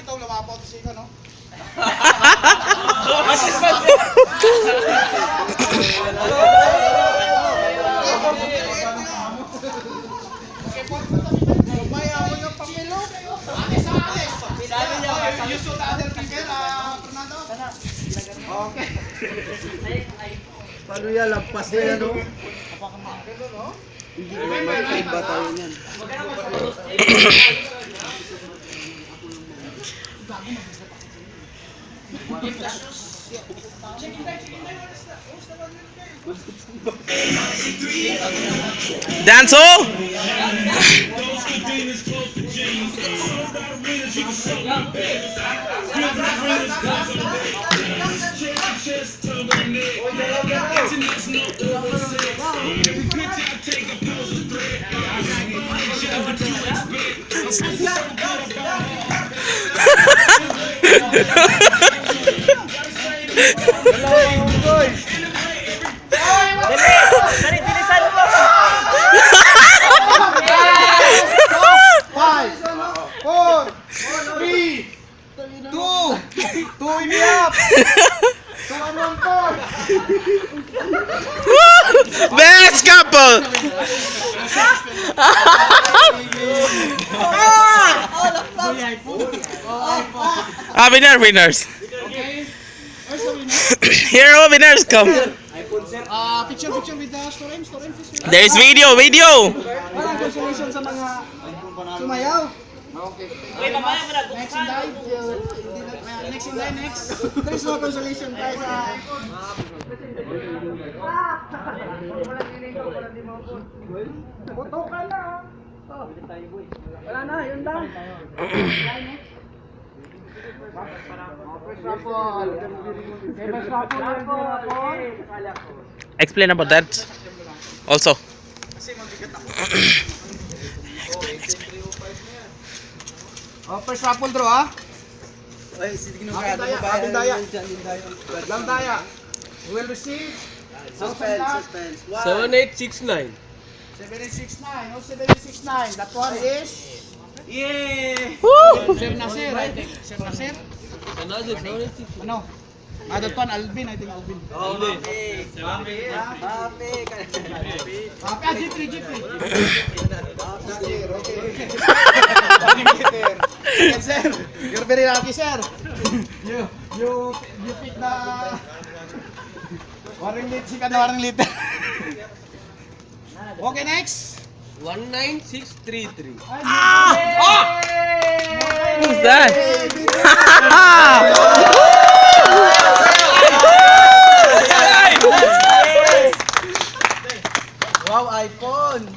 Ito lumapaw to siya, no? Mayaman ng pamilo. You saw the other people, Fernando? Okay. Paano yan? Lampas na yan, no? Hindi ba tayo yan? Danso! Best couple! Winners! Here are winners come! Picture with the storm. There is video! Congratulations sa mga sumayaw. Okay. Next. There's no consolation tayo sa... Putukan na. Wala na, yun lang. Explain about that also. First raffle draw, ha? Ay, sige nung Lang daya. We will receive Suspense. 7869. 769. No, 769. That one is... Yay! Sir Nasir, I think. Sir Nasir? Another 769. Ano? That one, Alvin, I think Alvin. G3. Okay, sir. You're very lucky, sir. You pick the... Warning liter. Okay, next. 19633. Who's that? Wow, iPhone!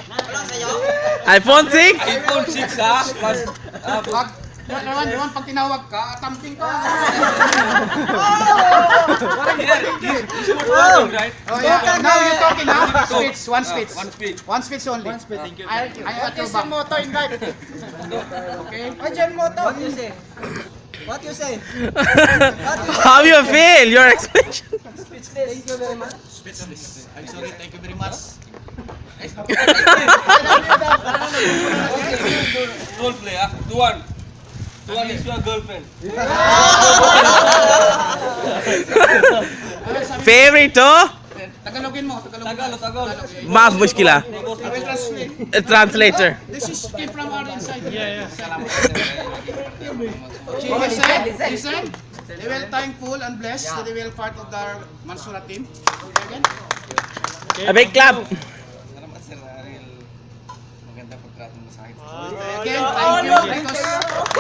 iPhone 6? iPhone 6 ha? Naman, pag tinawag ka, tamping ka. Right? Oh, yeah. Now you're talking, ha? One speech. One speed. One speech only. Thank you. I got your back. Moto invite. Okay? What you say? What you say? How you feel? Your expression? Thank you very much. Speechless. I'm sorry, thank you very much. Role play ha? 2-1. 2-1 is your girlfriend. Favorite to? Tagalogin mo. Tagalog. Maaf mushkila. I will translate. Translator. This is came from our inside. Yeah. He said, they will thankful and blessed that they will part of the Mansura team. Again. A big clap. Salamat sir, Ariel. Maganda pagtrato mo sa akin. Again, thank you because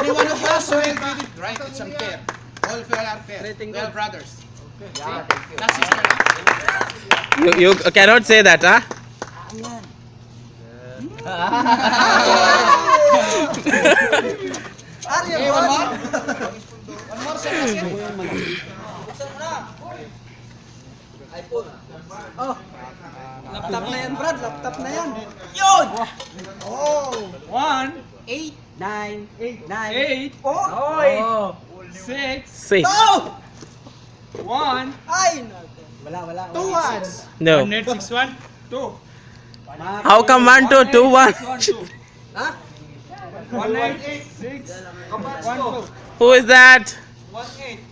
Any one of us will be right. It's unfair. All fair are fair. We are brothers. Yeah, thank you. Not sister. Huh? You cannot say that, huh? Okay, one more. One more sir. iPhone. Oh. Laptop na yan, Brad. Laptop na yan. Yun! Oh! 1, 8, 9, 8, 9. 8, Oh! 6, 6. No! 1. Ay! Wala. 2 ones. No. 161, 2. How come 1, 2, 2, 1? Ha? 186, 12. Who is that? 18.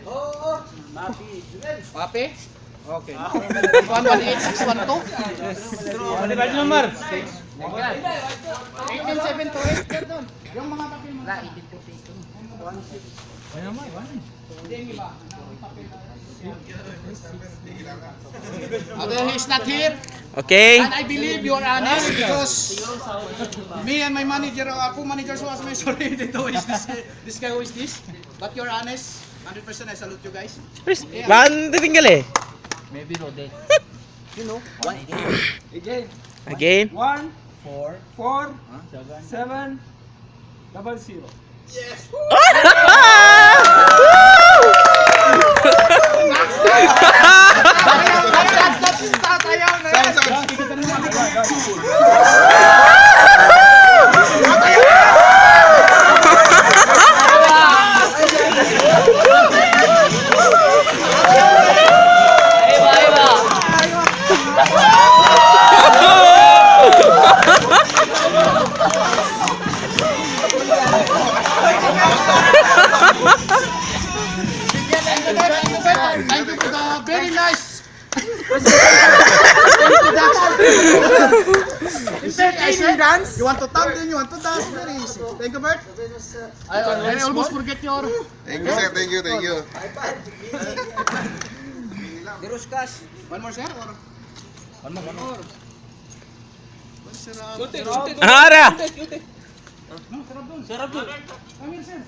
Oo. Papi? Okay. 118612. Ano ba number? 18728 doon. Yung mga papel mo. Hindi ba? Okay, he's not here. Okay. And I believe you are honest because me and my manager, co-manager was my sorry, who is this guy who is this? But you're honest, 100% I salute you guys. Man, titinggal eh. Maybe Rode. You know, 1 Again. Again. 1, 4, 4, 7, 00. Tatayaw na yan. Thank you for the very nice. Dance? You want to tap, then you want to dance. Very easy. Thank you, Bert. I almost forget your. Thank you, sir. Thank you. Thank you. Diruskas. One more, sir? Or? One more. Ara! Sarap doon. Come here, sir.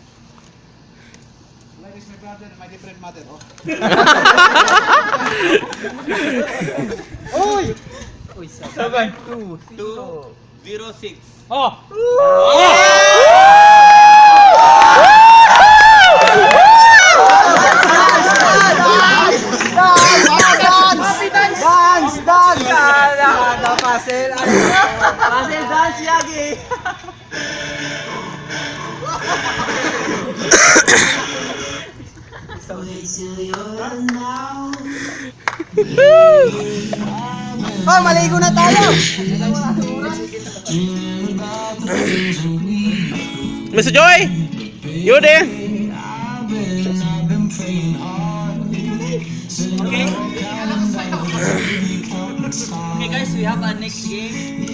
Like is my brother, my different mother. Oh. Uy! 7, 2, 0, 6. Oh! Dance! Pasel! Pasel, dance, Yagi! Oh, maligo na tayo! Mr. Joy! You there? Okay guys, we have our next game.